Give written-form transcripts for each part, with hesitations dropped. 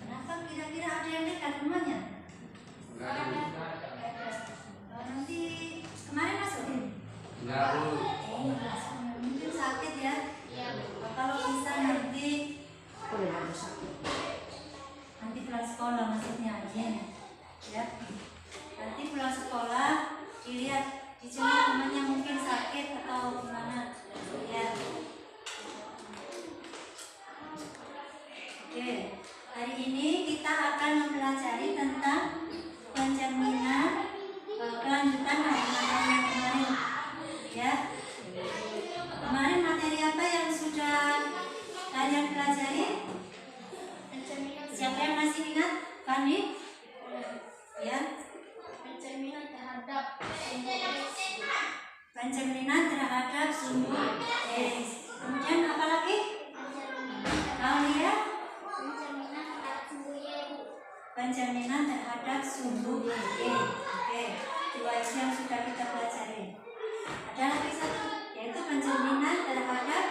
Kenapa kira-kira ada yang dekat rumahnya? Nanti kemarin masuk? Enggak, Bu. Mungkin sakit ya? Iya. Kalau bisa nanti pulang sekolah maksudnya aja ya. Nanti pulang sekolah dilihat di sini temannya mungkin sakit atau gimana ya. Oke, hari ini kita akan mempelajari tentang pencerminan kelanjutan dari materi yang kemarin ya. Kemarin materi apa yang sudah kalian pelajari? Siapa yang masih ingat? Fani? Ya. Pencerminan terhadap sumbu X. Kemudian apa lagi? Aulia? Pencerminan terhadap sumbu Y. Oke, dua itu yang sudah kita pelajari. Ada lagi satu, yaitu pencerminan terhadap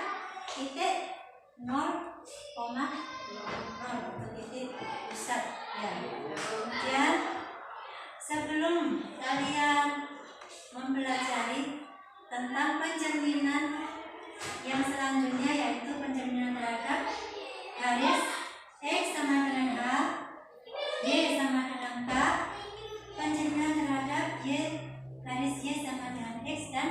titik 0,0 atau titik pusat ya. Kemudian sebelum kalian mempelajari tentang pencerminan yang selanjutnya, yaitu pencerminan terhadap garis X sama dengan H, Y sama dengan K, pencerminan terhadap garis Y sama dengan X, dan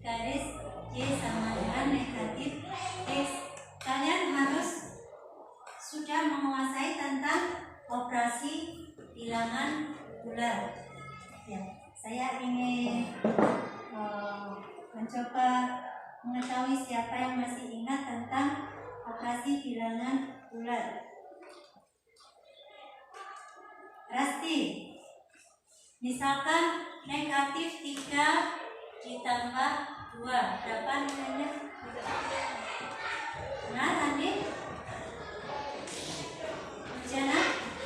garis Y sama dengan negatif X, kalian harus sudah menguasai tentang operasi bilangan bulat ya. Saya ingin mencoba mengetahui siapa yang masih ingat tentang operasi bilangan bulat. Rasti, misalkan negatif 3 ditambah 2, berapa nilainya? Nah, tadi Jana,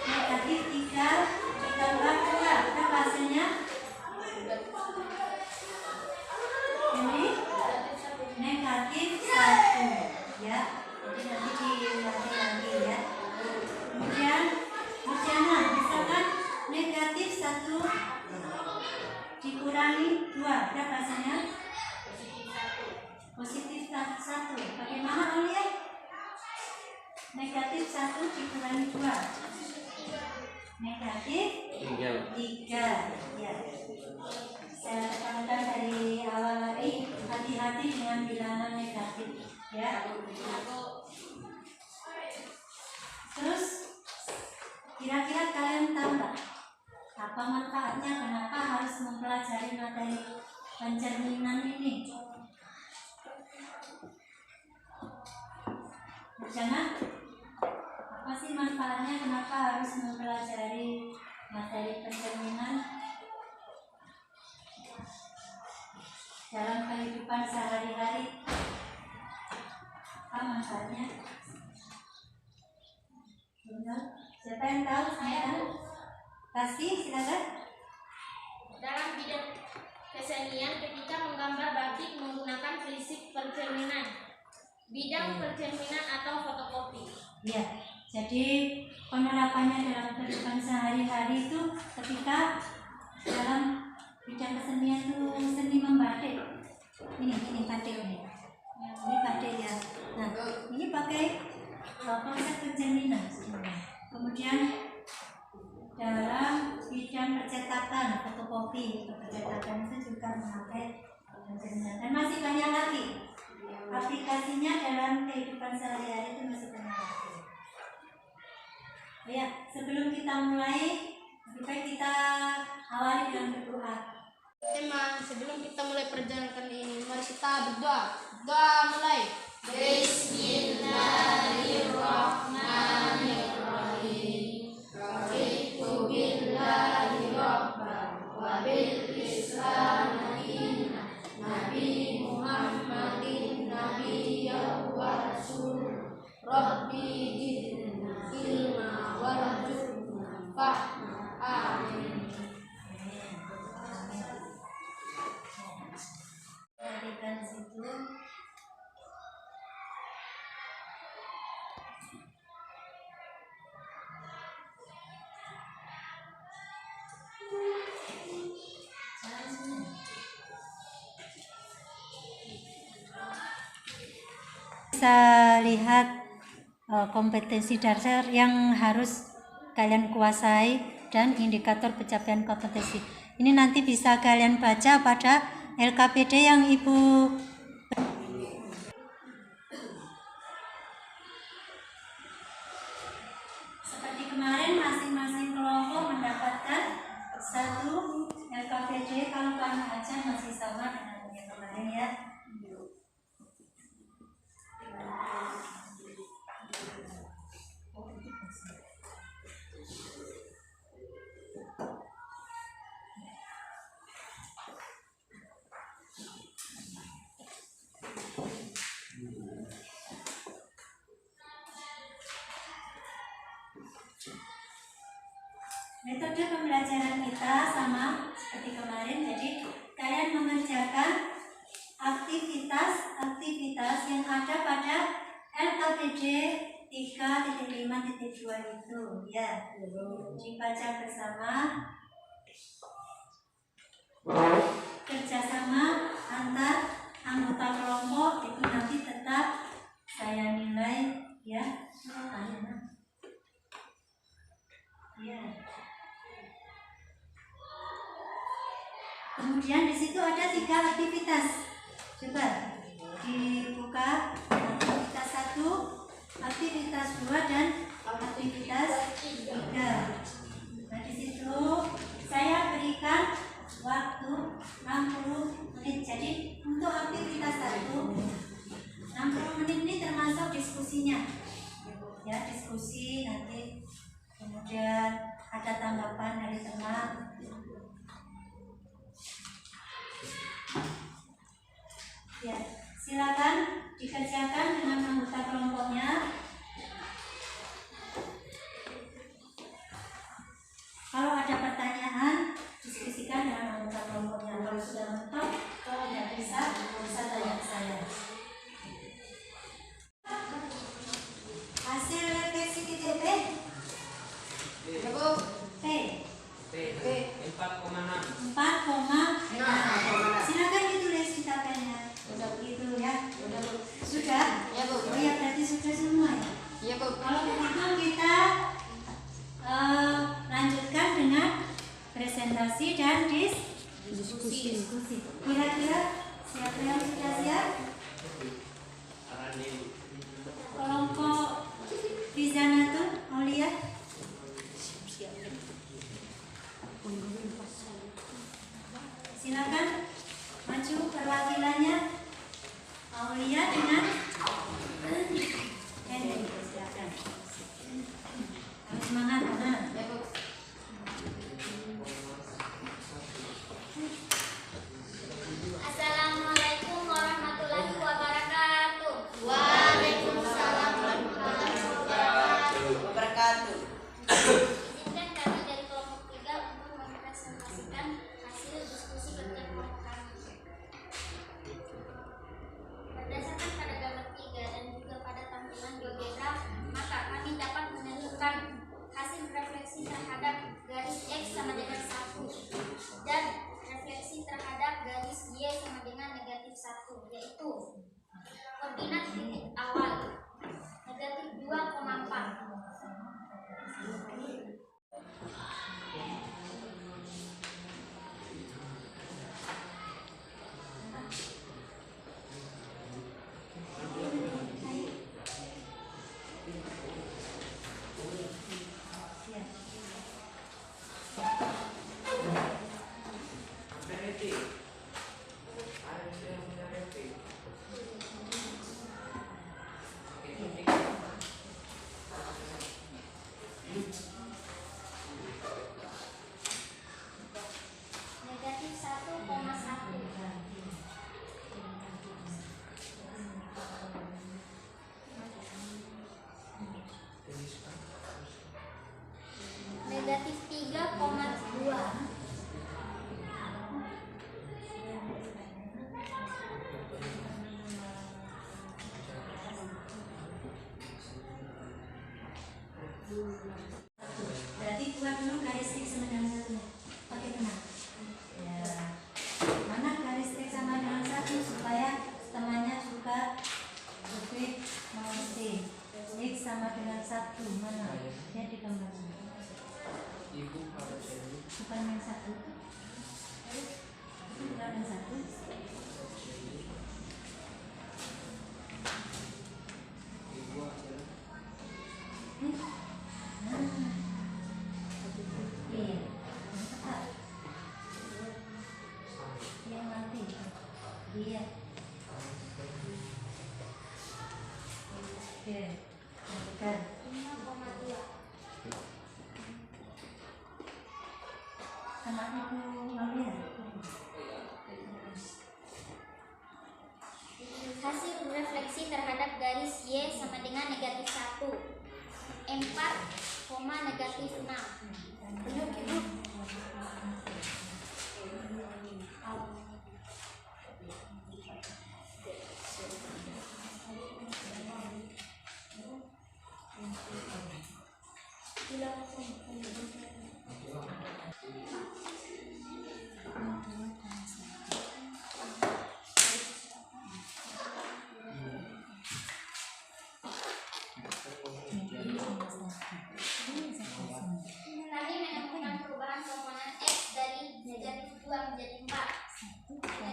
negatif 3 ditambah 2, berapa hasilnya? Ini negatif 1 ya. Jadi nanti diulangi lagi ya. Kemudian Jana, misalkan negatif 1 dikurangi 2, berapa hasilnya? Positif 1. Bagaimana Aulia? Negatif 1 dikurangi 2, negatif 3 ya. Saya tekankan dari awal lagi, hati-hati dengan bilangan negatif ya. Terus kira-kira kalian tahu nggak apa manfaatnya, kenapa harus mempelajari materi pencerminan ini? Jangan, apa sih manfaatnya, kenapa harus mempelajari materi pencerminan dalam kehidupan sehari-hari? Apa manfaatnya? Benar? Siapa yang tahu? Saya tahu. Pasti, silakan. dalam bidang kesenian ketika menggambar batik menggunakan prinsip pencerminan, bidang pencerminan atau fotokopi. Ya, jadi penerapannya dalam kehidupan sehari-hari itu ketika dalam bidang kesenian itu seni membatik. Ini batik ini. Ini batik ya. Nah, ini pakai konsep pencerminan. Kemudian dalam bidang percetakan, fotokopi, percetakan itu juga memakai pencerminan. Dan masih banyak lagi. Aplikasinya dalam kehidupan sehari-hari itu masih banyak lagi. Ya, sebelum kita mulai, lebih baik kita awali dengan berdoa. Tema sebelum kita mulai perjalanan ini, mari kita berdoa. Doa mulai. Bismillahirrahmanirrahim. Raditu billahi rabban wa bil islam dinan, Nabi Muhammadin nabiyyan wa rasul. Rabbi zidna ilma warzuqna fahma. Amin. Dari situ Bisa lihat kompetensi dasar yang harus kalian kuasai dan indikator pencapaian kompetensi. Ini nanti bisa kalian baca pada LKPD yang Ibu. Seperti kemarin masing-masing kelompok mendapatkan 1 LKPD. Kalau kalian aja masih sama dengan yang kemarin ya. Metode pembelajaran kita sama seperti kemarin, jadi kalian mengerjakan aktivitas yang ada pada LKPD 3.5.2 itu ya. Dibaca bersama, kerjasama antar anggota kelompok itu nanti tetap saya nilai ya. Ya. Kemudian di situ ada 3 aktivitas. Coba dibuka aktivitas 1, aktivitas 2 dan aktivitas 3. Nah di situ saya berikan waktu 60 menit. Jadi untuk aktivitas 1 60 menit ini termasuk diskusinya. Ya, diskusi nanti kemudian ada tanggapan dari teman. Ya, silakan dikerjakan dengan anggota kelompoknya. Kalau ada pertanyaan, diskusikan dengan anggota kelompoknya. Kalau sudah mentok, kalau tidak bisa tanya ke saya. Hasil refleksi titik P. P. 4,6. Silakan ditulis di tabelnya. Gitu ya. Sudah? Ya, Bu. Oh ya, berarti sudah semua ya. Iya, Bu. Kalau begitu kita lanjutkan dengan presentasi dan diskusi. Kira-kira siapa yang sudah siap? Kelompok Rizanatun Aulia. Silakan maju perwakilannya. Aulia dengan Henry. Silakan. Harus semangat, Ya, Bu. Assalamualaikum warahmatullahi wabarakatuh. Waalaikumsalam warahmatullahi wabarakatuh. Izinkan kami dari kelompok 3 untuk mempresentasikan hasil diskusi kerja kelompok kami. Berdasarkan pada gambar 3 dan juga pada tampilan GeoGebra, maka kami dapat menentukan hasil refleksi terhadap garis X sama dengan 1 dan refleksi terhadap garis Y sama dengan -1, yaitu koordinat titik awal -2,4. -3,2. Berarti buat dulu garis X sama dengan 1. Pakai tenang. Ya. Mana garis X sama dengan 1 supaya temannya juga lebih sama dengan 1. Mana? Lihat di gambar. Ibu pada saya Bukan yang 1. Itu bukan yang 1. ibu adalah Iya. Yang tepat. Yang nanti. Iya. Oke. Lanjutkan. 5,2. Sama Ibu Aulia. Hasil refleksi terhadap garis Y sama dengan negatif 1. 4, negatif 6. Kami menemukan perubahan komponen X dari negatif 2 menjadi 4.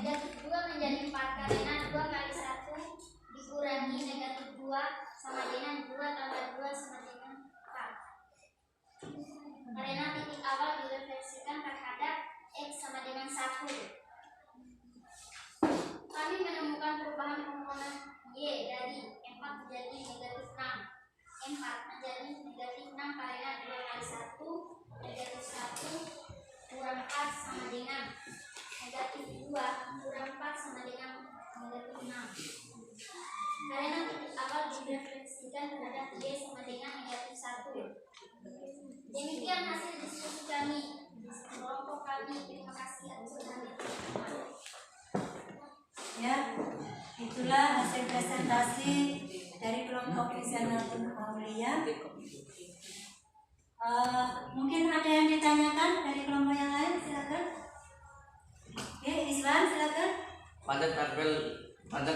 Negatif 2 menjadi 4 karena 2 kali 1 dikurangi negatif 2 sama dengan 2 tambah 2 sama dengan 4. Karena titik awal direfleksikan terhadap X sama dengan 1. Kami menemukan perubahan komponen Y dari 4 menjadi negatif 6. 4 menjadi negatif 6 karena 2 kali 1 negatif 1 kurang 4 sama dengan negatif 2 kurang 4 sama dengan negatif 6. Karena titik awal direfleksikan terhadap Y sama dengan negatif 1. Demikian hasil diskusi kami kelompok kami. Terima kasih atas perhatian. Ya, itulah hasil presentasi dari kelompok Rizanatul Aulia. Mungkin ada yang ditanyakan dari kelompok yang lain, silakan. Oke, Iswan silakan. Pada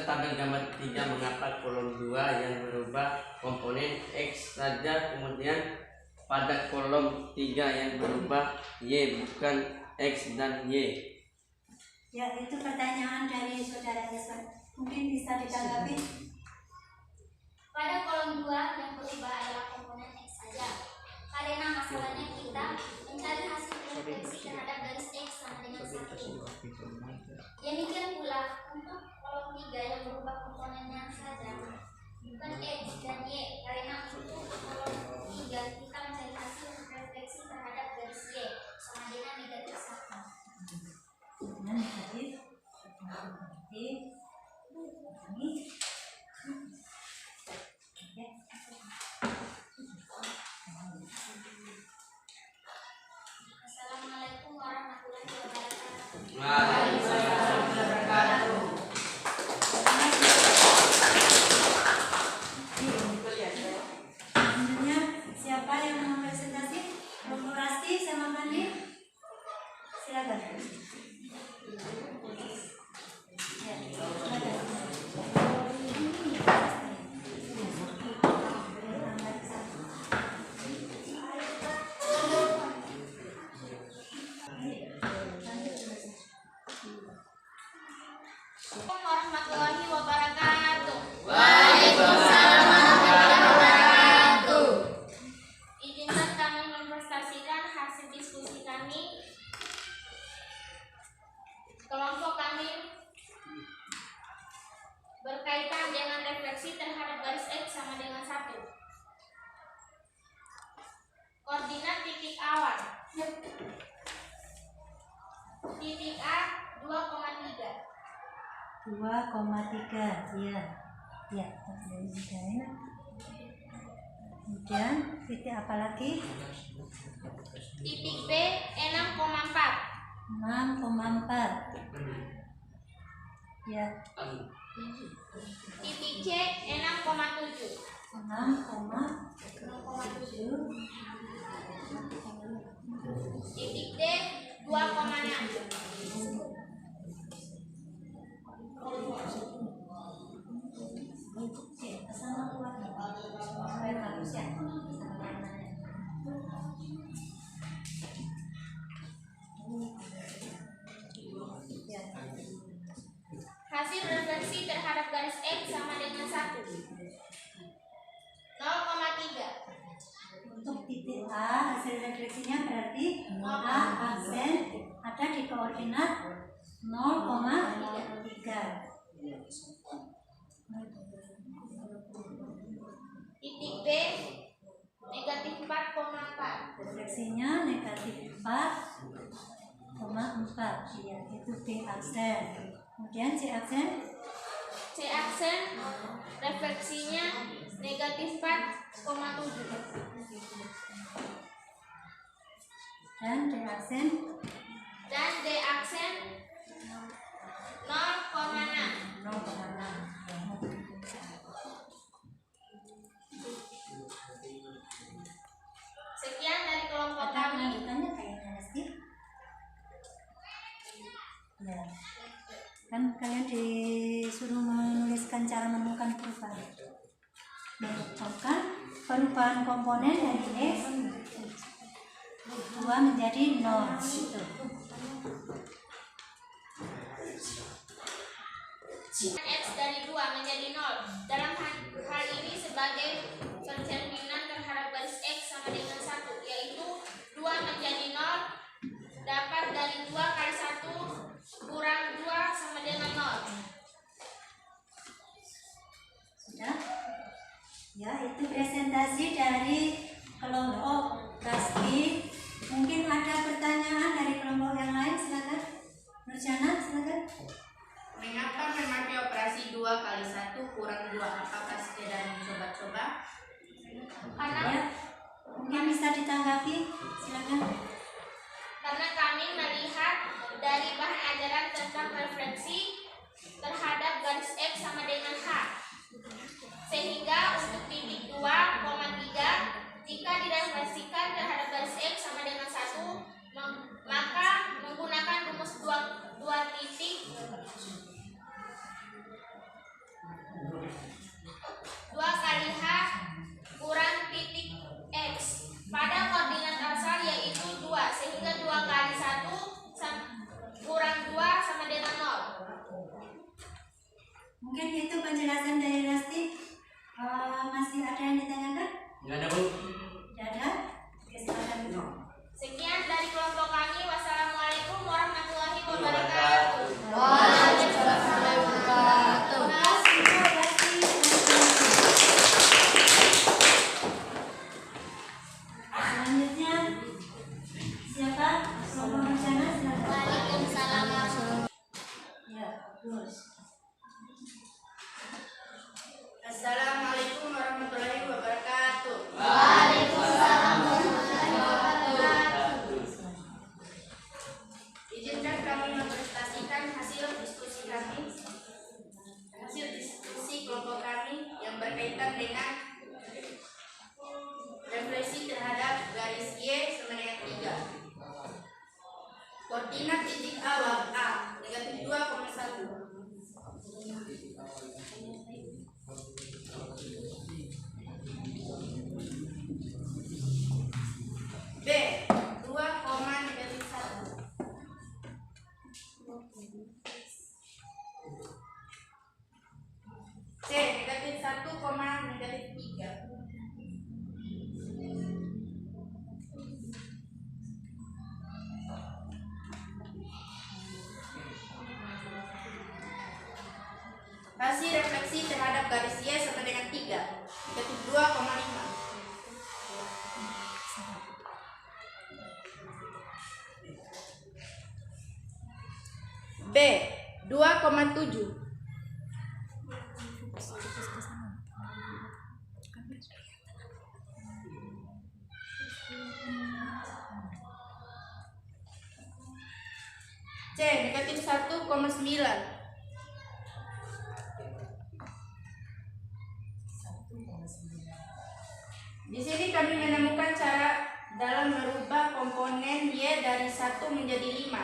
tabel gambar 3 mengapa kolom 2 yang berubah komponen X saja, kemudian pada kolom 3 yang berubah Y bukan X dan Y. Ya, itu pertanyaan dari saudara Iswan. Mungkin bisa ditanggapi. Pada kolom 2 yang berubah adalah komponen X saja. Karena masalahnya kita mencari hasil refleksi terhadap garis X sama dengan 1. Demikian pula untuk kolom 3 yang berubah komponennya saja, bukan X dan Y. Karena untuk kolom 3 kita mencari hasil refleksi terhadap garis Y sama dengan negatif 1. Dengan negatif. Negatif. Ini. Oke. Assalamualaikum warahmatullahi wabarakatuh. Waalaikumsalam wabarakatuh. Selanjutnya siapa yang mau presentasi? Romo Rasti sama Mandi? Silakan. Ya, silakan. Assalamualaikum warahmatullahi wabarakatuh. Waalaikumsalam warahmatullahi wabarakatuh. Izinkan kami mempresentasikan hasil diskusi kami. Kelompok kami berkaitan dengan refleksi terhadap garis X sama dengan 1. Koordinat titik awal. Titik A 2,3. 2,3. Iya. Ya, dari ya. Kemudian titik apa lagi? Titik B 6,4. 6,4. Ya, Titik C 6,7. 6,7. Titik D 2,6. Oke, sama keluar. Supaya bagus. garis X sama dengan 1. 0,3. Untuk titik A, hasil refleksinya berarti A aksen ada di koordinat 0,3. Titik B negatif 4,4. Refleksinya negatif 4,4. Ya, itu B aksen. Kemudian C aksen C aksen refleksinya negatif 4,7. dan D aksen Dan D aksen 0,6. 0,6. Sekian dari kelompok Ada kami. lanjutannya kayaknya Resti. Ya. Kan kalian disuruh menuliskan cara menemukan perubahan. Menemukan perubahan komponen dari X 2 menjadi 0. Gitu. X dari 2 menjadi 0. Dalam hal ini sebagai pencerminan terhadap garis X sama dengan 1, yaitu 2 menjadi 0 dapat dari 2 kali 1 kurang 2 sama dengan 0. Sudah? Ya, itu presentasi dari kelompok Rasti. Mungkin ada pertanyaan dari kelompok yang lain, silakan. Nurjana, silakan. Mengapa memakai operasi 2 kali 1 kurang 2? Apakah sekedar mencoba-coba? Karena Ya, mungkin bisa ditanggapi, silakan. Karena kami melihat dari bahan ajaran tentang refleksi terhadap garis X sama dengan H, sehingga untuk titik 2,3 jika direfleksikan terhadap garis X sama dengan 1, maka menggunakan rumus 2 titik 2 kali H kurang titik X pada koordinat asal yaitu 2, sehingga 2 kali 1 kurang 2 sama dengan 0. Mungkin itu penjelasan dari Rasti. Masih ada yang ditanyakan? Nggak ada, Bu. Tidak ada? Oke, silakan. Sekian dari kelompok kami. Wassalamualaikum warahmatullahi wabarakatuh. Waalaikumsalam wabarakatuh. Terima kasih, Bu Rasti. Selanjutnya siapa? Kelompok Nurjana, silakan. Waalaikumsalam. Ya, bagus. Assalamualaikum warahmatullahi wabarakatuh. Waalaikumsalam. Izinkan kami mempresentasikan hasil diskusi kelompok kami yang berkaitan dengan refleksi terhadap garis Y sama dengan 3. Koordinat titik awal A negatif 2,1. B 2,-1. C negatif 1,-3. Hasil refleksi terhadap garis Y sama dengan 3 negatif 2,5. B 2,7. C negatif 1,9. Di sini kami menemukan cara dalam merubah komponen Y dari 1 menjadi 5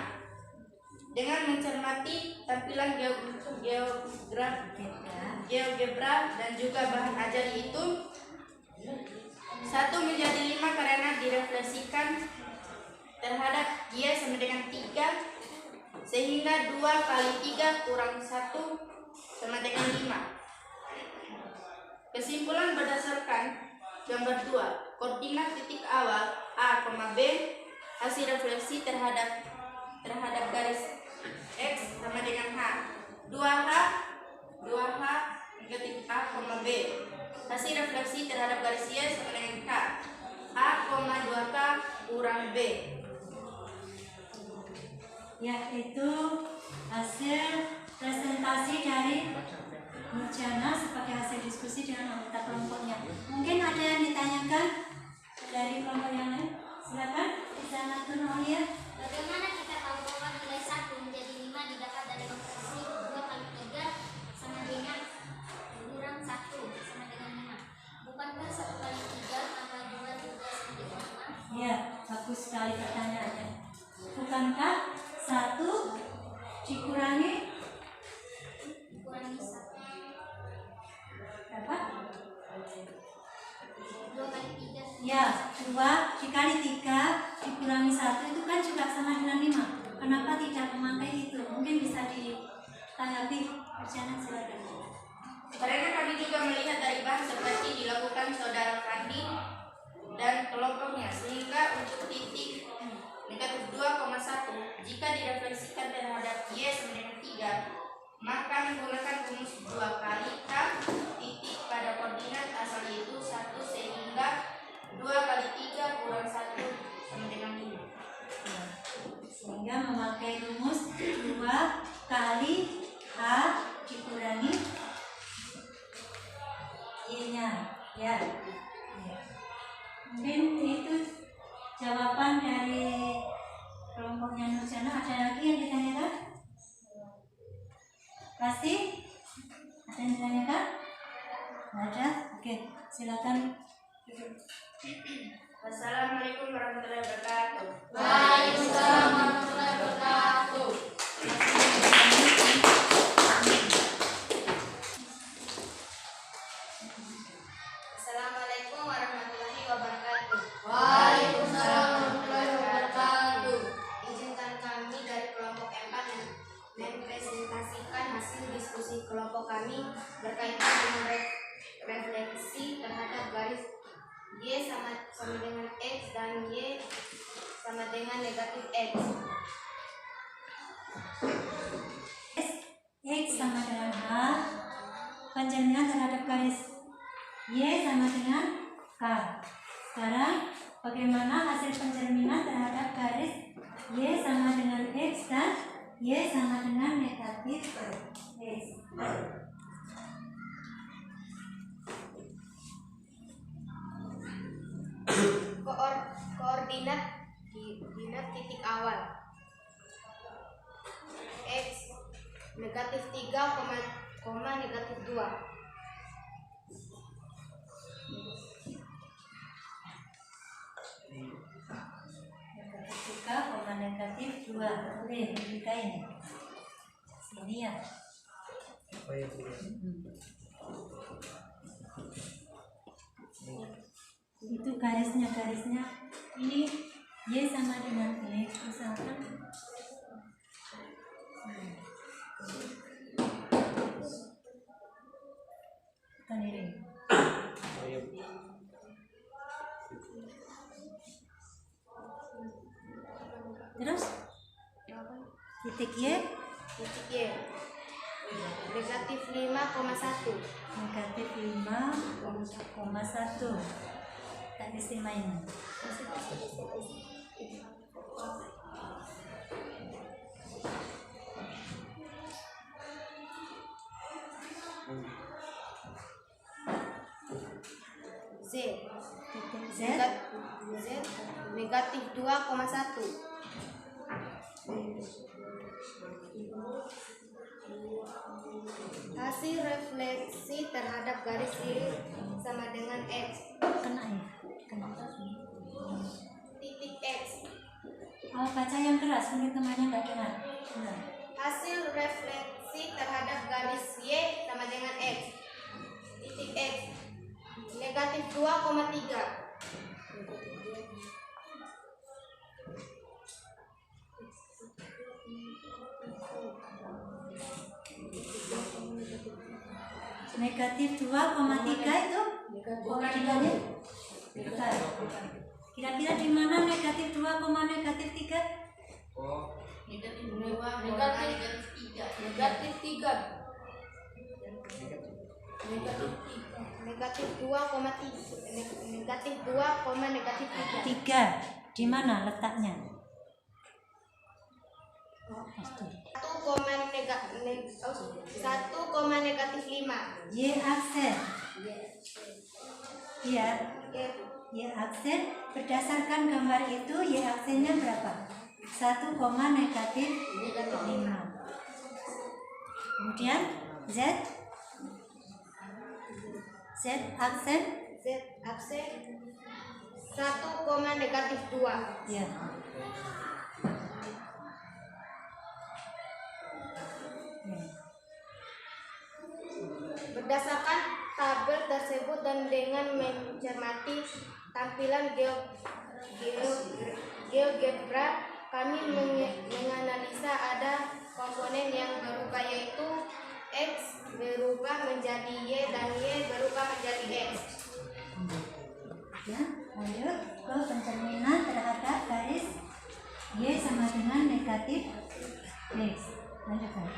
dengan mencermati tampilan GeoGebra dan juga bahan ajar, yaitu 1 menjadi 5 karena direfleksikan terhadap Y sama dengan 3, sehingga 2 kali 3 kurang 1 sama dengan 5. Kesimpulan berdasarkan gambar 2, koordinat titik awal A, B, hasil refleksi terhadap garis X sama dengan H. 2H negatif A, B. Hasil refleksi terhadap garis Y sama dengan K. A, 2K kurang B. Ya, itu hasil presentasi dari Nurjana sebagai hasil diskusi dengan anggota kelompoknya. Mungkin ada yang ditanyakan dari kelompok yang lain? Silakan, bisa ngatur ya. Bagaimana kita tahu bahwa nilai 1 menjadi 5 didapat dari konversi 2 kali 3 sama dengan kurang 1 sama dengan 5? Bukankah 1 kali 3 tambah 2 juga sama dengan 5? Ya, bagus sekali pertanyaannya. Bukankah 1 dikurangi Kurangi 1. berapa? 2 kali 3 Ya, 2 dikali 3 dikurangi 1 itu kan juga sama dengan 5. Kenapa tidak memakai itu? Mungkin bisa ditanggapi. Perjalanan silakan. Karena kami juga melihat dari bahan seperti dilakukan saudara Kandi dan kelompoknya, sehingga untuk titik negatif 2,1 jika direfleksikan terhadap Y sama dengan 3, maka menggunakan rumus 2 kali K titik pada koordinat asal yaitu 1, sehingga 2 kali 3 kurang 1 sama dengan 5. Sehingga memakai rumus 2 kali H dikurangi Y-nya. Ya. Mungkin itu jawaban dari kelompoknya Nurjana. Ada lagi yang ditanyakan? Pasti? Ada yang ditanyakan? Tidak ada? Oke, silakan. Wassalamualaikum warahmatullahi wabarakatuh. Waalaikumsalam warahmatullahi wabarakatuh. Assalamualaikum warahmatullahi wabarakatuh. Waalaikumsalam warahmatullahi wabarakatuh. Izinkan kami dari kelompok 4 mempresentasikan hasil diskusi kelompok kami berkaitan dengan refleksi terhadap garis Y sama dengan X dan Y sama dengan negatif X. X sama dengan H, penjaminan terhadap garis Y sama dengan K. Sekarang bagaimana hasil pencerminan terhadap garis Y sama dengan X dan Y sama dengan negatif X. Koordinat titik awal X negatif 3, negatif 2. Negatif 3, negatif 2. Oke, logika ini. Sini ya. Oh ya, Bu. Itu garisnya ini Y sama dengan X misalkan. Kan ini. Oh ya, Bu. Terus titik Y Titik Y negatif 5,1. negatif 5,1. Tak disemain. Z Titik Z negatif 2,1. Hasil refleksi terhadap garis Y sama dengan X. kena ya. Kena. Titik X. Oh, baca yang keras, mungkin temannya nggak dengar. Nah. Hasil refleksi terhadap garis Y sama dengan X. Titik X negatif 2,3. Negatif negatif 2,3 itu koordinatnya? Bukan. Kira-kira di mana negatif 2, negatif 3? Oh, Negatif 2, negatif 3. Negatif 3. Negatif 2,3. Negatif 2, negatif 3. 3. Di mana letaknya? 1, negatif 5. Y aksen. Iya. Y aksen berdasarkan gambar itu Y aksennya berapa? 1, negatif 5. Kemudian Z aksen Z aksen 1, negatif 2. ya. Berdasarkan tabel tersebut dan dengan mencermati tampilan GeoGebra, kami menganalisa ada komponen yang berubah, yaitu X berubah menjadi Y dan Y berubah menjadi X. Ya, lanjut ke pencerminan terhadap garis Y sama dengan negatif X. Lanjutkan.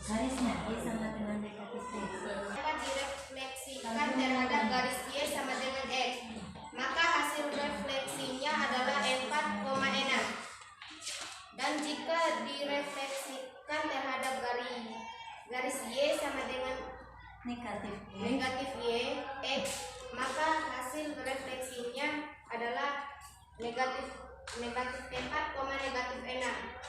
Garisnya Y sama dengan negatif X. Dapat direfleksikan terhadap garis Y sama dengan X, maka hasil refleksinya adalah 4,6. Dan jika direfleksikan terhadap garis Y sama dengan Negatif X. negatif Y, X, maka hasil refleksinya adalah negatif 4, negatif 6.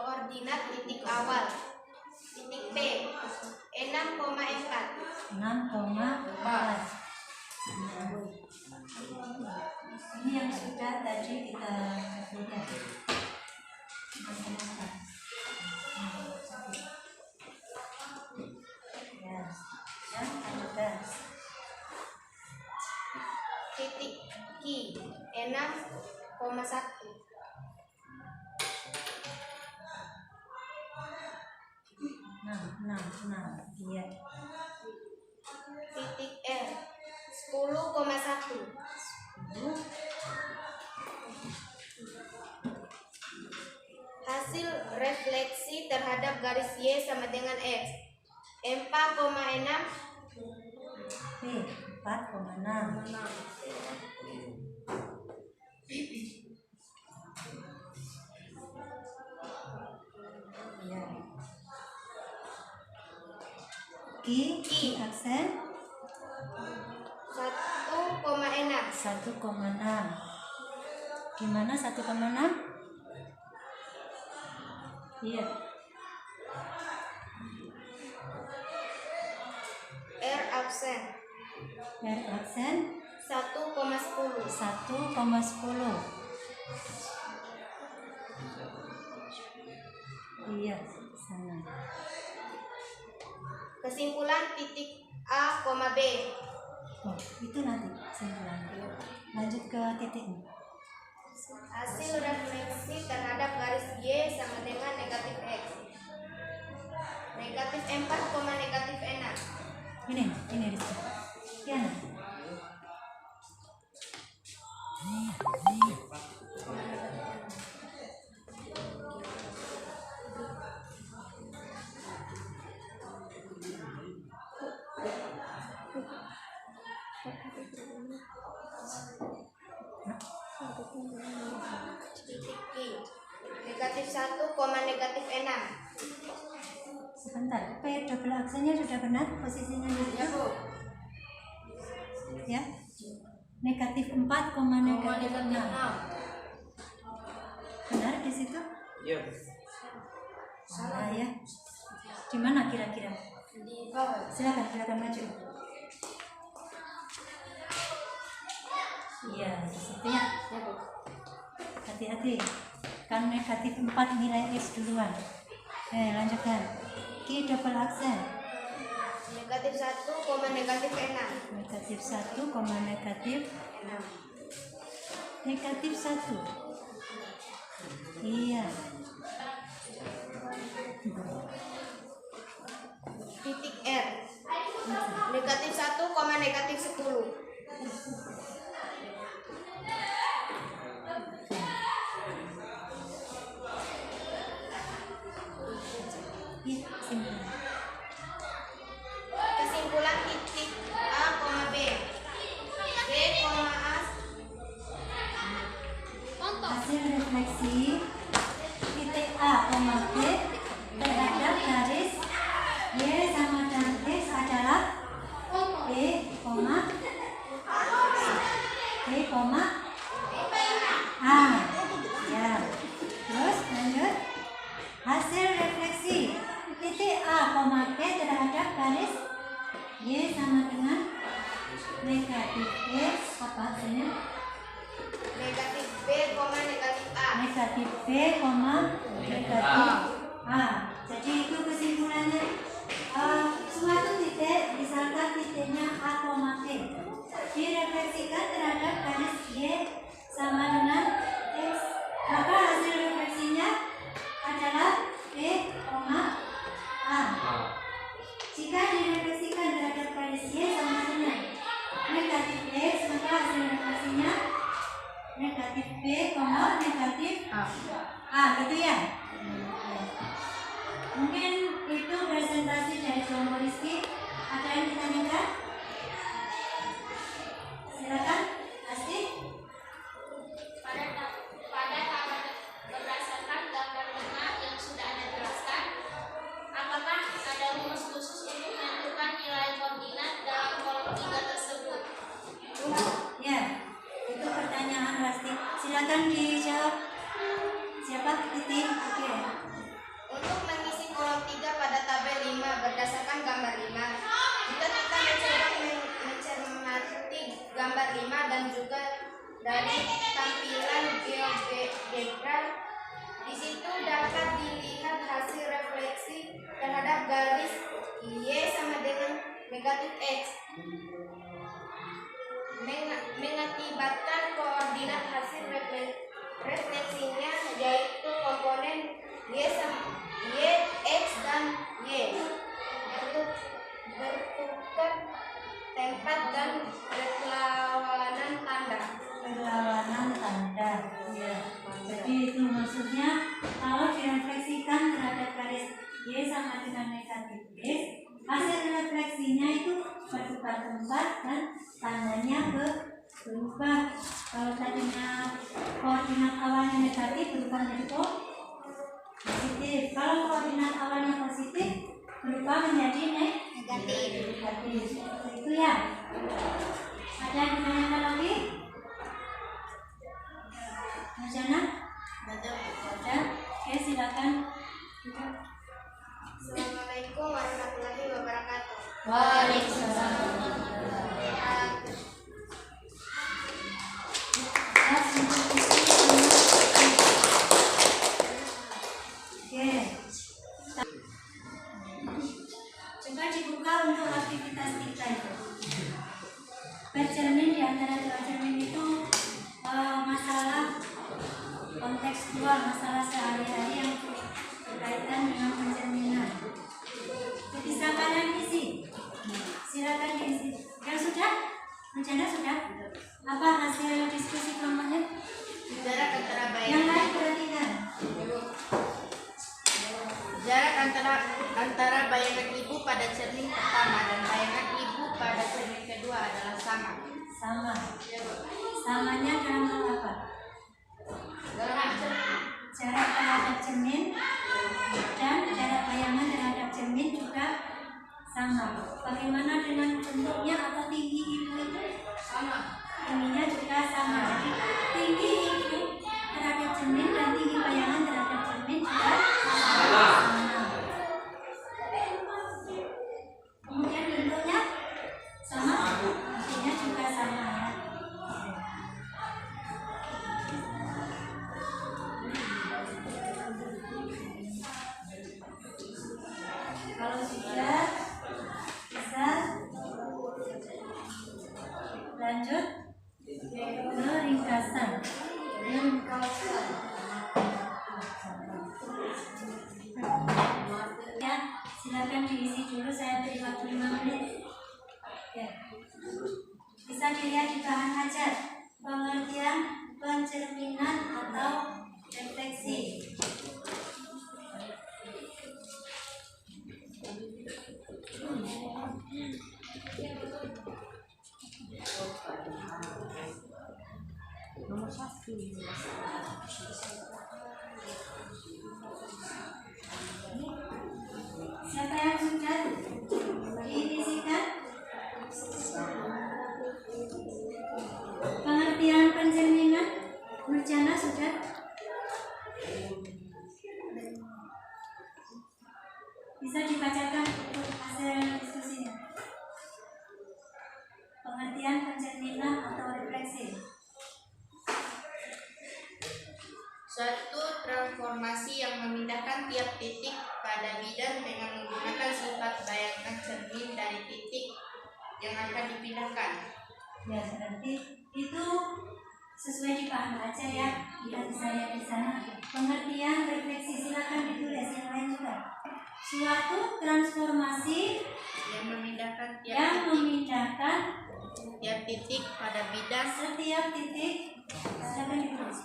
Koordinat titik awal. Titik P 6,4. 6,4. Ini yang sudah tadi kita lihat. 6,4. Ya, yang lanjutkan. Titik Q 6,1. Iya. Titik R 10,1. Hasil refleksi terhadap garis Y sama dengan X 4,6. P 4,6. Iya. Q aksen 1,6. 1,6. Gimana 1,6? Iya. R aksen R aksen 1,10. 1,10. Iya, sana. Kesimpulan titik A, B. Oh, itu nanti kesimpulannya. Lanjut ke titiknya. Hasil refleksi terhadap garis Y sama dengan negatif X. Negatif 4, negatif 6. Ini Rizky. Kiana. Titik Q negatif 1, negatif 6. Sebentar, P double aksennya sudah benar posisinya di situ? Ya. Negatif 4, negatif 6. Benar di situ? iya. Salah ya. Di mana kira-kira? Di bawah. Silakan maju. Iya, di situ ya. Hati-hati. Kan negatif 4 nilai X duluan. Lanjutkan. Q double aksen. Negatif 1, negatif 6. Negatif 1, negatif 6. Negatif 1. Iya. Titik R. Negatif 1, negatif 10. Iya, simpan. Kesimpulan titik A, B. B, A. Hasil refleksi titik A, B terhadap garis Y sama dengan X adalah B, A. Ya. Terus lanjut. Hasil refleksi titik A, P terhadap garis Y sama dengan negatif X apa hasilnya? Negatif B, negatif A. Negatif B, negatif A. Jadi itu kesimpulannya. Suatu titik, misalkan titiknya A, P, direfleksikan terhadap garis Y sama dengan X, maka hasil refleksinya adalah B, A. Jika direfleksikan terhadap garis Y sama dengan negatif X, maka hasil refleksinya negatif B, negatif A, gitu ya. Mungkin itu presentasi dari kelompok Rizky. Ada yang ditanyakan? Silakan, Asti. Pada tabel berdasarkan gambar 5 yang sudah Anda jelaskan, apakah ada rumus khusus untuk menentukan nilai koordinat dalam kolom 3 tersebut? Ya, itu pertanyaan Asti. Silakan dijawab. Siapa? Titin. Oke. Untuk mengisi kolom 3 pada tabel 5 berdasarkan gambar 5, jika kita mencoba mencermati gambar 5 dan juga dari tampilan GeoGebra, di situ dapat dilihat hasil refleksi terhadap garis Y sama dengan negatif X, mengakibatkan koordinat hasil refleksinya yaitu komponen Y, X, dan Y bertukar tempat dan berlawanan tanda. Berlawanan tanda. Ya. Jadi itu maksudnya kalau direfleksikan terhadap garis Y sama dengan negatif X, hasil refleksinya itu bertukar tempat dan tandanya berubah. Kalau tadinya koordinat awalnya negatif berubah menjadi positif. Kalau koordinat awalnya positif berubah menjadi negatif. Itu ya. Ada yang ditanyakan lagi? Nurjana? Ada. Oke, silakan. Assalamualaikum warahmatullahi wabarakatuh. Waalaikumsalam. Oke. Coba dibuka untuk aktivitas kita itu. Bercermin di antara dua cermin itu masalah kontekstual, masalah sehari-hari yang berkaitan dengan pencerminan. Bisa kalian isi? Silakan diisi. Yang sudah? Rencana sudah? Apa hasil diskusi kelompoknya? Jarak antara Yang bayangan lain perhatikan. jarak antara bayangan ibu pada cermin pertama dan bayangan ibu pada cermin kedua adalah sama. Sama. Samanya dalam hal apa? Jarak terhadap cermin dan jarak bayangan terhadap cermin juga sama. Bagaimana dengan bentuknya atau tinggi ibu itu? Sama. Tingginya juga sama. Jadi tinggi ibu terhadap cermin dan tinggi bayangan terhadap cermin juga sama. Kemudian bentuknya sama, artinya juga sama ya. lanjut ke ringkasan. Ya, silakan diisi dulu, saya beri waktu 5 menit. Ya. Bisa dilihat di bahan ajar pengertian pencerminan atau refleksi. Siapa yang sudah diisikan? Pengertian pencerminan Nurjana sudah? Bisa dibacakan untuk hasil diskusinya. Pengertian pencerminan atau refleksi. Suatu transformasi yang memindahkan tiap titik pada bidang dengan menggunakan sifat bayangan cermin dari titik yang akan dipindahkan. Ya, berarti itu sesuai di paham aja ya. Lihat saya di sana. Pengertian refleksi, silakan ditulis yang lain juga. Suatu transformasi Yang memindahkan tiap titik pada bidang setiap titik, silakan ditulis.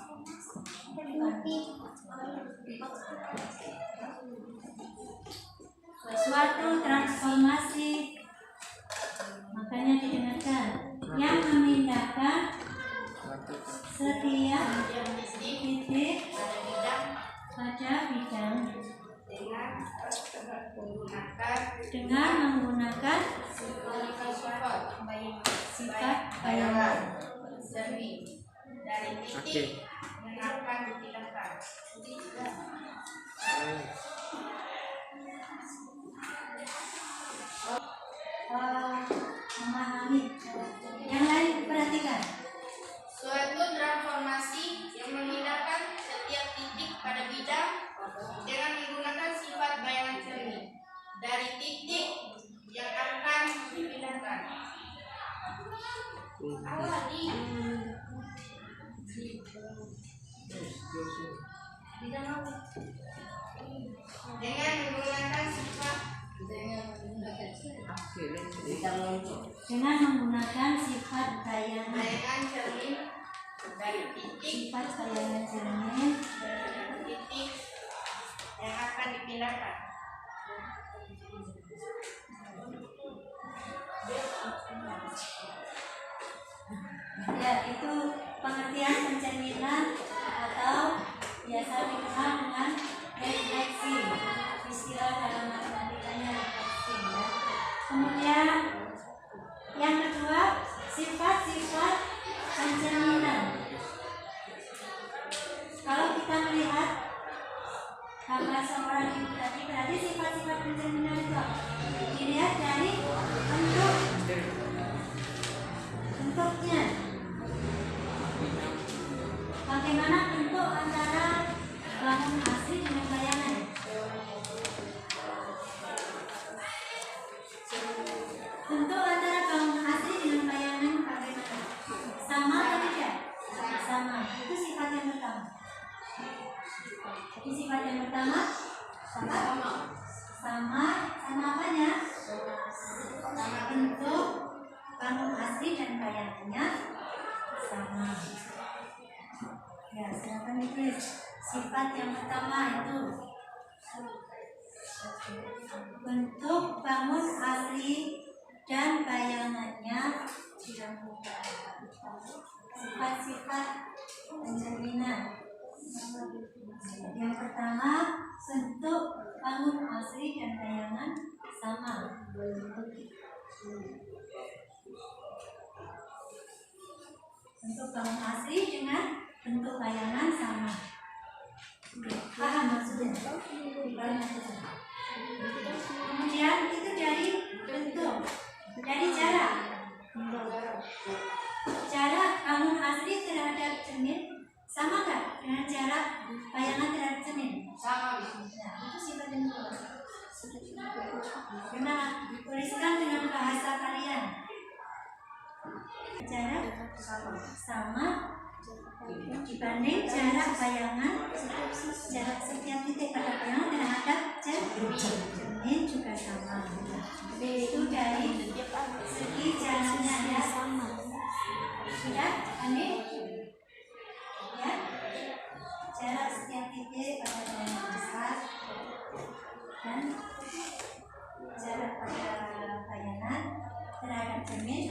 Suatu transformasi, makanya didengarkan, yang memindahkan setiap titik pada bidang dengan menggunakan sifat bayangan cermin dari titik yang akan dipindahkan. Memahami. Yang lain perhatikan. Suatu transformasi yang memindahkan setiap titik pada bidang dengan menggunakan sifat bayangan cermin dari titik yang akan dipindahkan. Dengan menggunakan sifat bayangan cermin dari titik titik yang akan dipindahkan. Ya, itu pengertian pencerminan atau biasa dikenal dengan refleksi. Istilah dalam matematikanya refleksi ya. Kemudian yang kedua, sifat-sifat pencerminan. Kalau kita melihat gambar seorang ibu tadi, berarti sifat-sifat pencerminan itu apa? Dilihat dari bentuknya. Bagaimana bentuk antara bangun asli dengan bayangan? Bentuk antara bangun asli dengan bayangan bagaimana? Sama atau tidak? Sama. Itu sifat yang pertama. Jadi sifat yang pertama sama apanya? Sama bentuk bangun asli dan bayangannya sama. Ya, silakan ditulis. Sifat yang pertama itu bentuk bangun asli dan bayangannya dilakukan. Sifat-sifat pencerminan. Yang pertama, bentuk bangun asli dan bayangan sama. Bentuk bangun asli dengan bentuk bayangan sama. Paham maksudnya? Kemudian itu dari bentuk, dari jarak. Jarak bangun asli terhadap cermin sama nggak dengan jarak bayangan terhadap cermin? Sama. Nah, itu sifat yang kedua. Gimana? Tuliskan dengan bahasa kalian. jarak sama dibanding jarak bayangan jarak setiap titik pada bayangan terhadap cermin juga sama. Itu dari segi jaraknya ya. Sudah, ini ya, jarak setiap titik pada bayangan besar dan jarak pada bayangan terhadap cermin.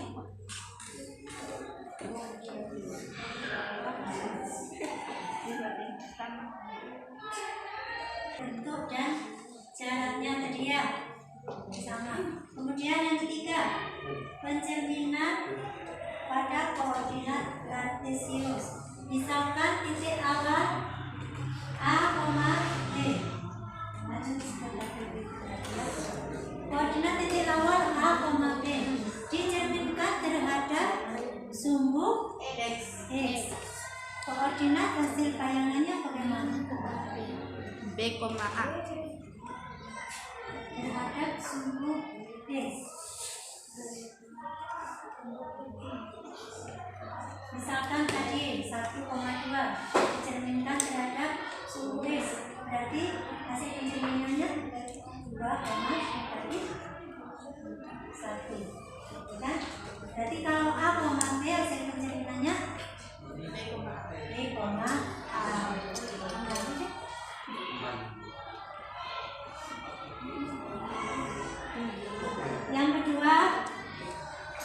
Bentuk dan jaraknya tadi ya sama. Kemudian yang ketiga, pencerminan pada koordinat kartesius. Misalkan titik awal A, D. Koordinat titik awal A, B dicerminkan terhadap sumbu X. Koordinat hasil bayangannya bagaimana? B, A. Terhadap sumbu X. Misalkan tadi 1,2 dicerminkan terhadap sumbu X, berarti hasil pencerminannya 2,1, kan? Berarti kalau A, B hasil pencerminannya B, A. Yang kedua,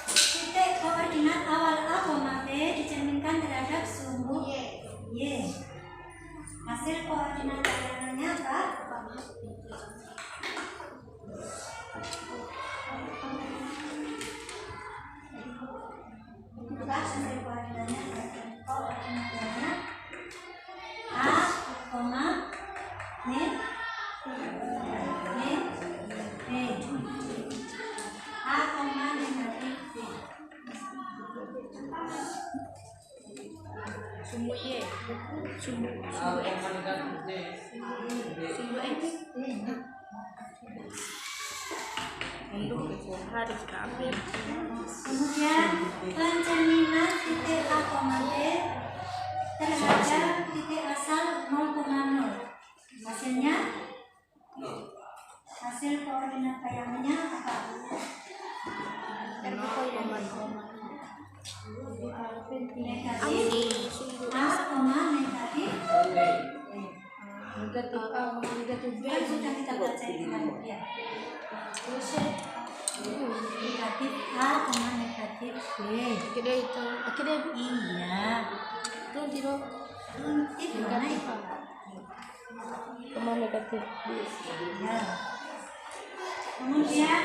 titik koordinat awal A, B dicerminkan terhadap sumbu Y. Hasil koordinat bayangannya apa? Hasil koordinatnya A, B. A, negatif B. Sumbu Y. Sumbu X. Harus rapi. Kemudian pencerminan titik A, B terhadap titik asal 0,0. Hasilnya hasil koordinat bayangannya apa? Negatif A, negatif negatif B sudah kita baca tadi ya. Negatif A, negatif B. Akhirnya itu. Iya. Itu zero. Itu mana itu? Negatif B. Ya. Kemudian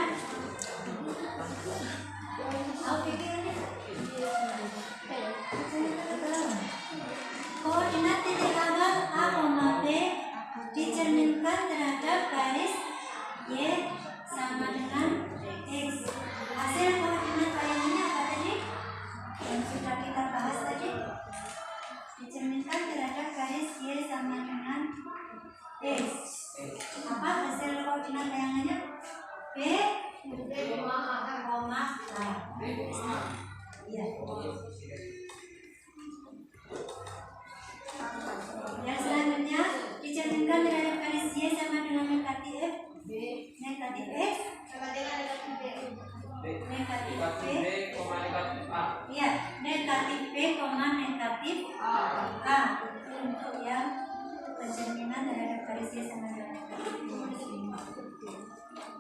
koordinat titik awal A, B dicerminkan terhadap garis Y sama dengan X. Hasil koordinat bayangannya apa tadi? Yang sudah kita bahas tadi, dicerminkan terhadap garis Y sama dengan X. Apa hasil koordinat bayangannya? B, A. Iya. Yang selanjutnya dicerminkan terhadap garis Y sama dengan negatif negatif X Sama dengan negatif B. negatif B, iya, negatif B, negatif A. Untuk yang pencerminan terhadap garis Y sama dengan negatif B.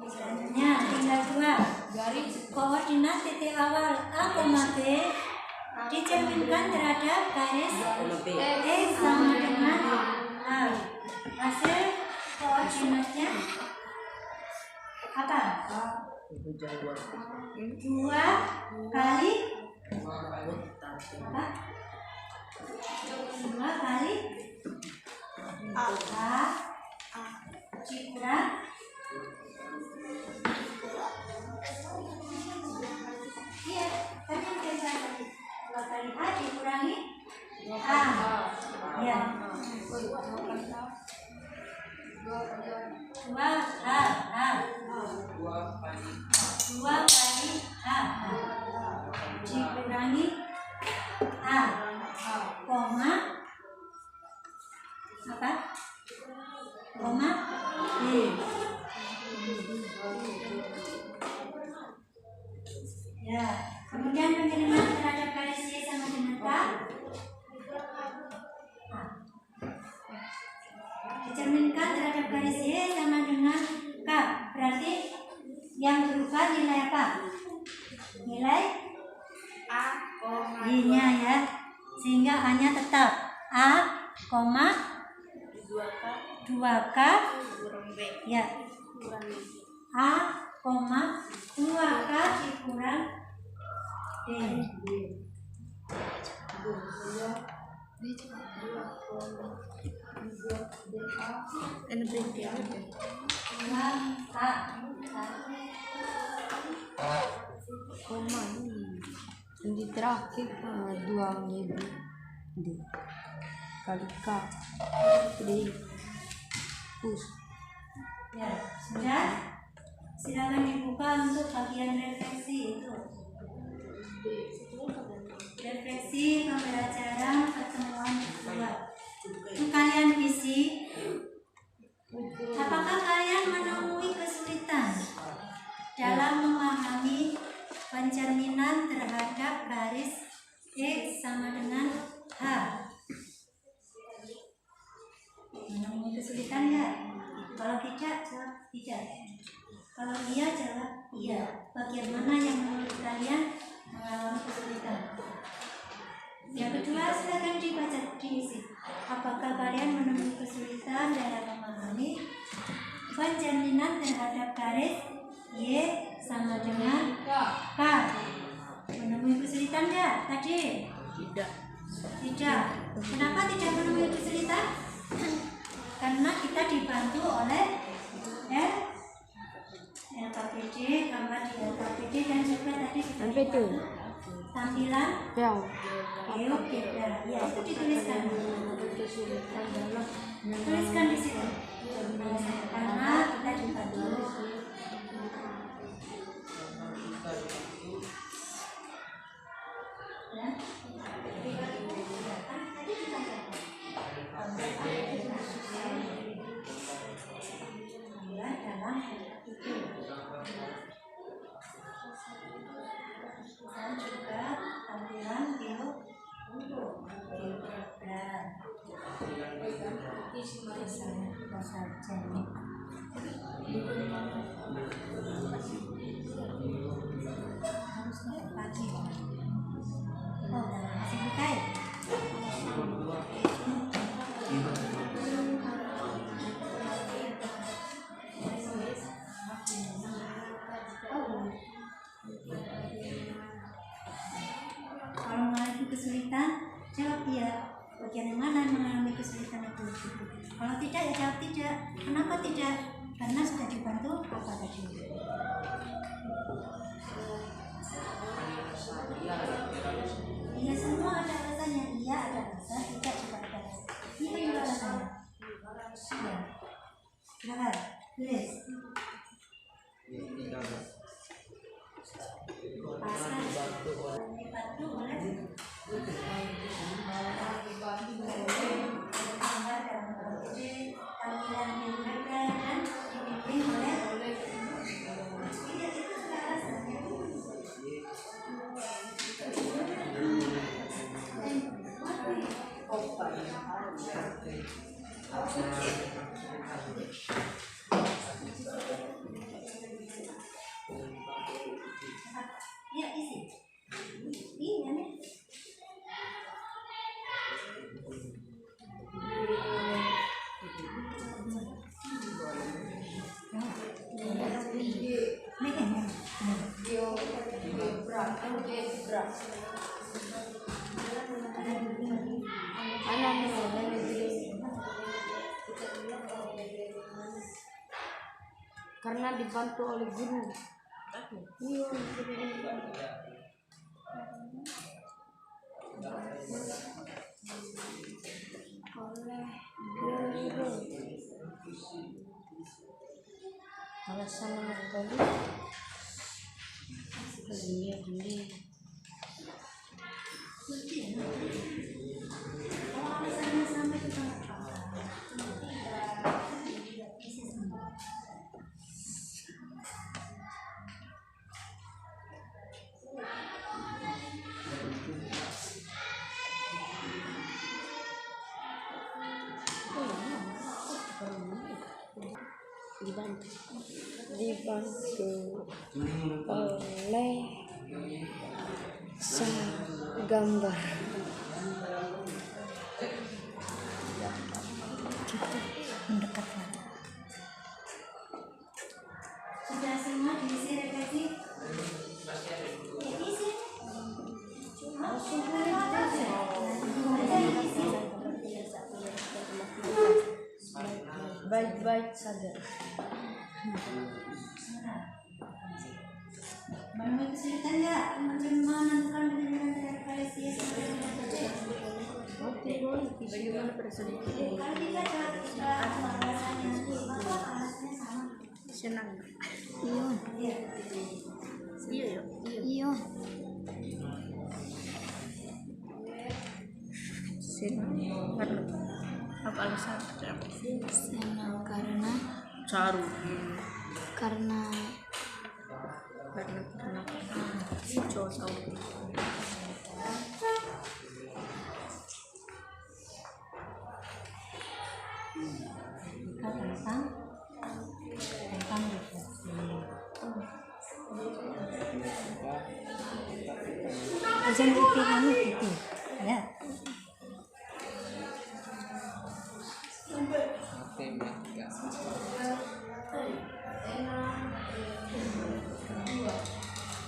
Selanjutnya tinggal 2. Garis koordinat titik awal A, B dicerminkan terhadap garis X sama dengan A. Hasil koordinatnya apa? 2 kali apa? 2 kali A dikurang iya, tadi yang kita tadi 2 kali A dikurangi A. Ya. 2 kali H dikurangi koma I-nya ya, sehingga A-nya tetap A, koma 2K kurang B. ya, A, koma 2K dikurang D. Dua K koma ini di terakhir 2 D kali K D plus ya, sudah. Silakan dibuka untuk bagian refleksi itu. Refleksi pembelajaran pertemuan kedua. Kalian isi. Apakah kalian menemui kesulitan dalam memahami pencerminan terhadap garis X sama dengan H? Menemui kesulitan ya? Kalau tidak, jawab tidak. Kalau iya, jawab iya. Bagian mana yang menurut kalian mengalami kesulitan? Yang kedua, silakan dibaca diisi. Apakah kalian menemui kesulitan dalam memahami pencerminan terhadap garis Y sama dengan K? Menemui kesulitan nggak tadi? Tidak. Kenapa tidak menemui kesulitan? Karena kita dibantu oleh LKPD, gambar di LKPD, dan juga tadi sudah dibantu tampilan geogebra. Ya, itu dituliskan. Tuliskan di situ. Karena kita dibantu. Ya. Tadi dibaca. Dalam itu dan juga tampilan geogebra. Misalnya kita saja nih. Harusnya pagi. Oh, udah masih buka ya? Kalau mengalami kesulitan, jawab iya. Bagian yang mana yang mengalami kesulitan itu? Kalau tidak, ya jawab tidak. Kenapa tidak? Karena sudah dibantu apa tadi? Iya, semua ada alasannya. Iya ada alasan, tidak juga ada alasan. Ini juga alasannya. Ya. Silakan, tulis. Pasal dibantu oleh gambar dalam tampilan geogebra dan dibimbing oleh itu juga alasannya. Ya, isi. Iya nih. karena dibantu oleh guru. Iya, oleh guru. Alasan mengetahui dia ini. Alasannya sampai ke apa? Dibantu oleh gambar. Mendekatkan. Sudah semua diisi refleksi? Diisi. Baik-baik saja. Menemui kesulitan nggak menentukan benar-benar refleksi Bagaimana perasaan? kalau kita alasannya maka alasannya sama. Senang. Iya. Iya. Iya. Iya. Senang. Karena apa alasan? Senang karena Saru. karena Cocok. tentang refleksi. Jangan gitu ya.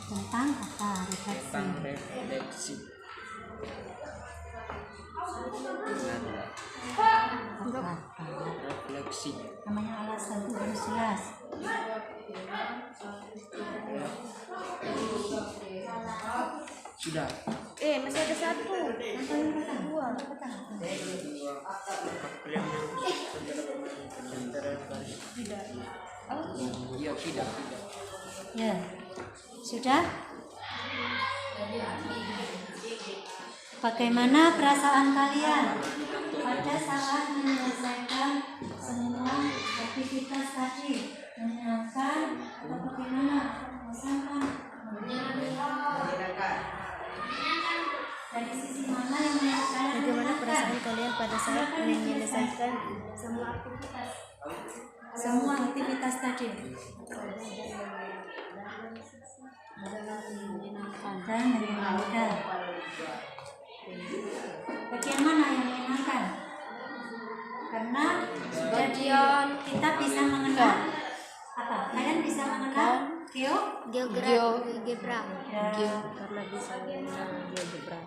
Tentang apa refleksi? refleksi. Apa? Refleksi. Namanya alasan itu harus jelas. Sudah. Masih ada satu. Dua. Iya, tidak. Ya, sudah. Bagaimana perasaan kalian pada saat menyelesaikan semua aktivitas tadi? Menyenangkan atau bagaimana? Membosankan? Dari sisi mana yang kalian Bagaimana menyenangkan? perasaan kalian pada saat menyelesaikan semua aktivitas tadi? Dan menyenangkan. Bagian mana yang menyenangkan? Karena bagian kita bisa mengenal apa? Kalian bisa mengenal geogra. Ya. Karena bisa mengenal geogra.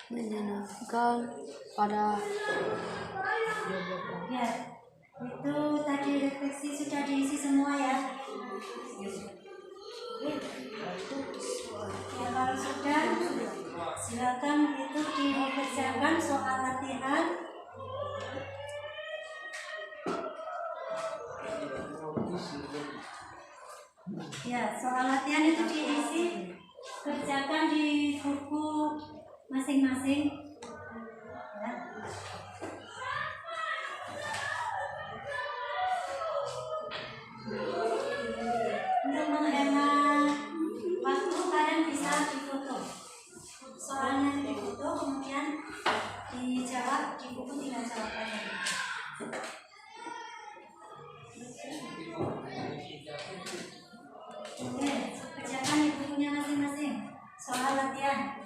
Menyenangkan pada geogra. Ya, itu tadi refleksi sudah diisi semua ya. Ya kalau sudah, silakan itu dikerjakan soal latihan. Ya, soal latihan itu diisi, kerjakan di buku masing-masing. Ya. Untuk menghemat waktu kalian bisa difoto. Soalnya difoto kemudian dijawab di buku, tinggal jawabannya. Oke, kerjakan di bukunya masing-masing. Soal latihan.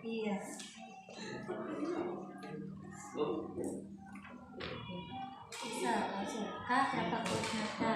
Iya. Bisa langsung Kak, berapa koordinata?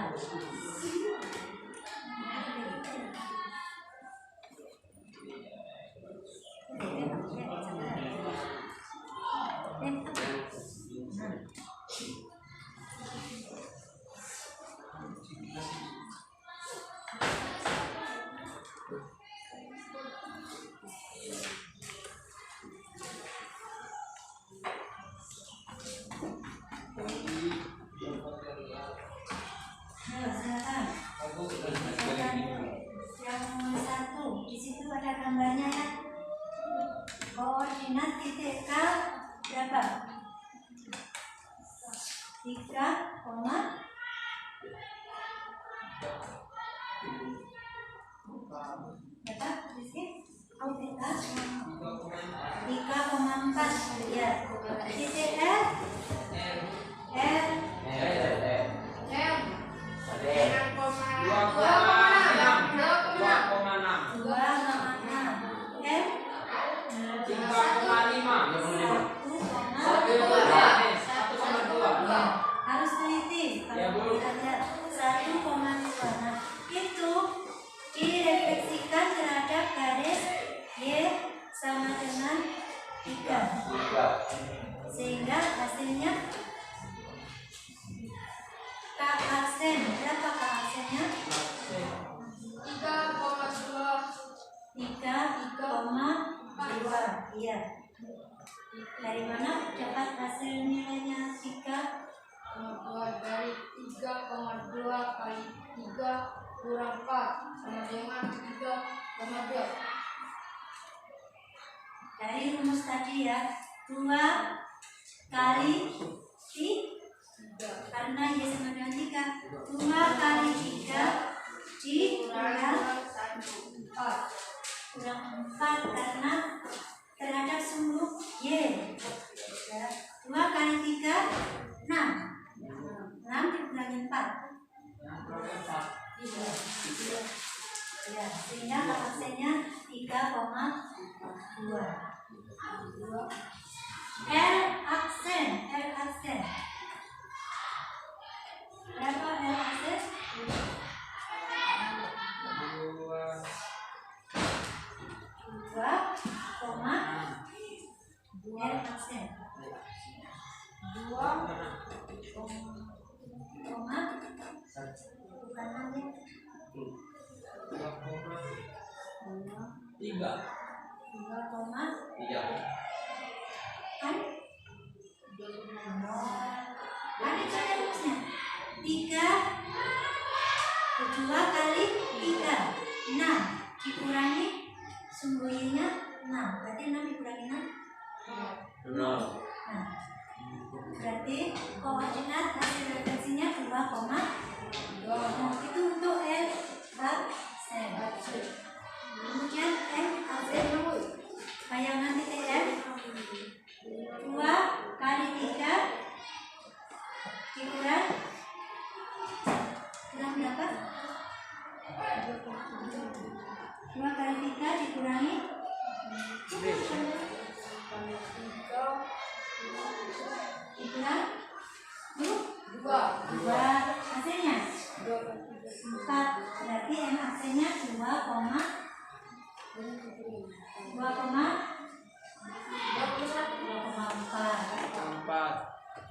berapa? 3, berapa? Rizky? 3,4 ya. Titik L. Harus teliti kalau tidak ada 1,2. Nah, itu direfleksikan terhadap garis Y sama dengan 3, sehingga hasilnya K aksen. Berapa K aksennya? 3,2. Iya. Dari mana dapat hasil nilainya 3? Dari 3,2 kali 3 kurang 4 sama dengan 3,2. Dari rumus tadi ya, 2 kali 3, karena Y sama dengan 3, 2 kali 3 dikurang 4 karena terhadap sumbu Y ya. 2 kali 3 6 dikurangi 4 ya, sehingga aksennya 3,2. L aksen berapa L aksen? 2, L aksen 2, bukan lagi 2,3 kan itu ada rumusnya 2 kali 3 6 dikurangi sumbu Y-nya 6, berarti 6 dikurangi 6 0. Nah, berarti koordinat hasil refleksinya 2,2. Nah, itu untuk L aksen. Kemudian M aksen bayangan titik M 2 kali 3 dikurang berapa? 2 kali 3 dikurangi dikurang 2 hasilnya 4, berarti M aksennya 2,4.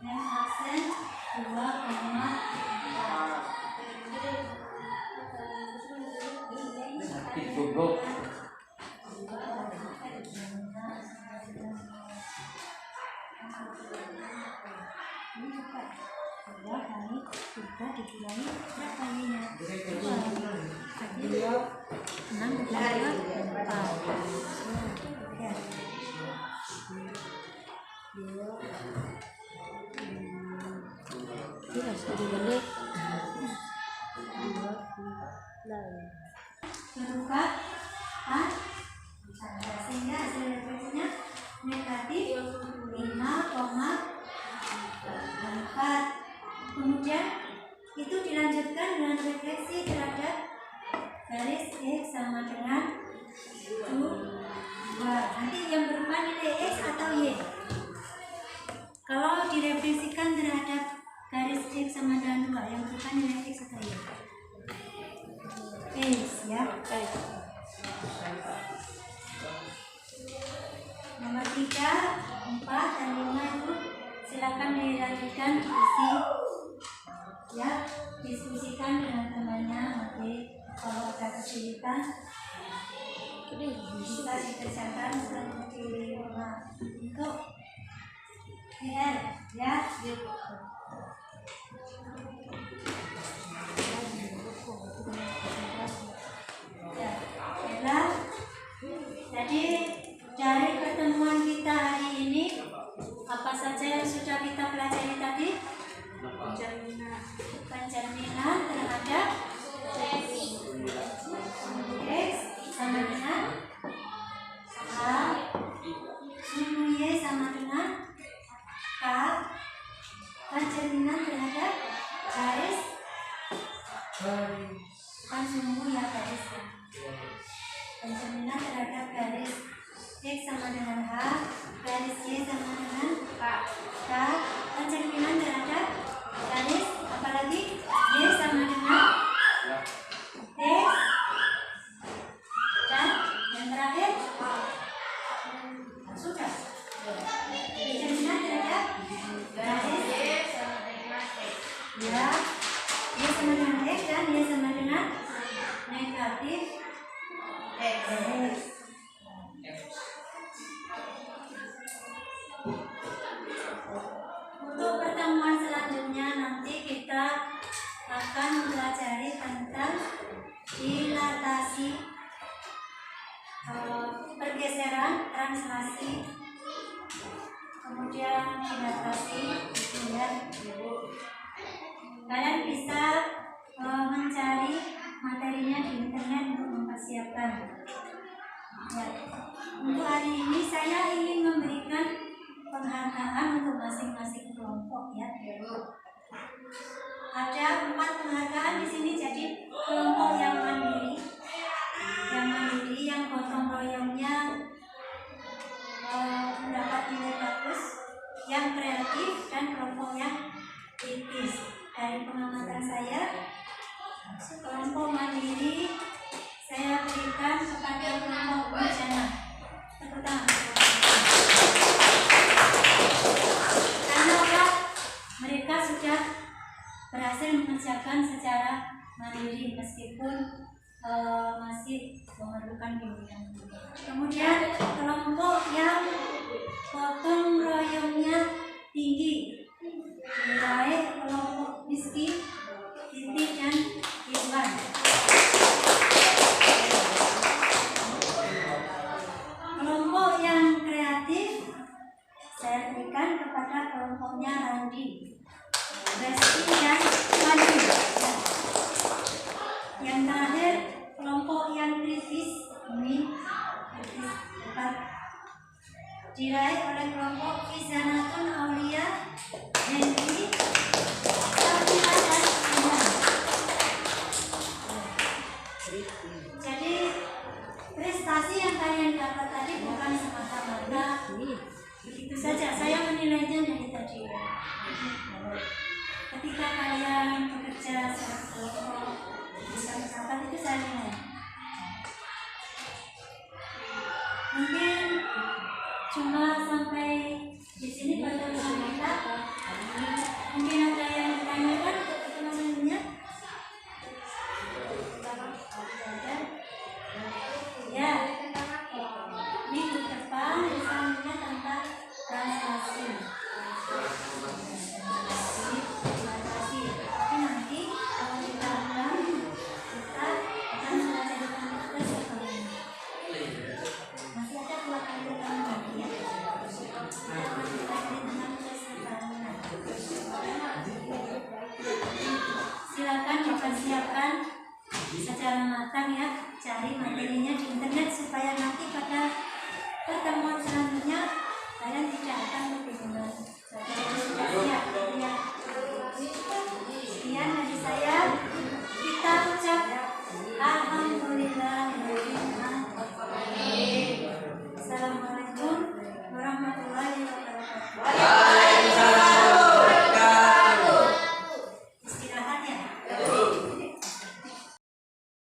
M aksen 2,4. Kali 3 dikurangi berapa Y-nya? 2. 6 dikurangi 4. Ya. Berubah sehingga hasil refleksinya negatif 5,4. Kemudian itu dilanjutkan dengan refleksi terhadap garis X sama dengan 2. Nanti yang berupa nilai X atau Y. Kalau direfleksikan terhadap garis X sama dengan 2, yang berupa nilai X atau Y. X ya. Nomor 3, 4, dan 5 itu silakan dilanjutkan isi ya, diskusikan dengan temannya. Nanti kalau ada kesulitan bisa dikerjakan di rumah untuk PR ya. Ya, jadi dari pertemuan kita hari ini apa Bukan sumbu ya garis ya. Pencerminan terhadap garis X sama dengan H, garis Y sama dengan K. Pencerminan terhadap garis apalagi Y sama dengan X, dan yang terakhir sudah. Pencerminan terhadap garis ya, Y sama dengan X dan Y sama dengan negatif X. Untuk pertemuan selanjutnya nanti kita akan mempelajari tentang dilatasi, pergeseran, translasi, kemudian dilatasi, gitu ya. Kalian bisa mencari materinya di internet untuk mempersiapkan. Ya. Untuk hari ini saya ingin memberikan penghargaan untuk masing-masing kelompok ya. Ada 4 penghargaan di sini. Jadi kelompok yang mandiri, yang gotong royongnya mendapat nilai bagus, yang kreatif, dan kelompok yang kritis. Dari pengamatan saya, kelompok mandiri saya berikan kepada kelompok bencana. Tepuk tangan. Karena mereka sudah berhasil mengerjakan secara mandiri meskipun masih memerlukan bimbingan. Kemudian kelompok yang gotong royongnya tinggi, nilai kelompok Rizky, Titi, dan Irwan. Kelompok yang kreatif saya berikan kepada kelompoknya Randi, Resti, dan Mandi. Yang terakhir kelompok yang kritis ini dapat diraih oleh kelompok Izanatun Aulia, Henry, Sabila, dan Iman. Jadi prestasi yang kalian dapat tadi bukan semata-mata begitu saja. Saya menilainya dari tadi. Ketika kalian bekerja secara kelompok bisa mencapai itu saya nilai. Mungkin cuma sampai di sini pertemuan kita. Mungkin ada yang ditanyakan untuk pertemuan selanjutnya. Ya, minggu depan misalnya tentang translasi. Tapi nanti kalau kita ulang, kita akan mempelajari tentang sekolahnya. Masih ada 2 kali pertemuan lagi ya. Kita akan mempelajari tentang kesetaraan. Silakan dipersiapkan secara matang ya, cari materinya di internet supaya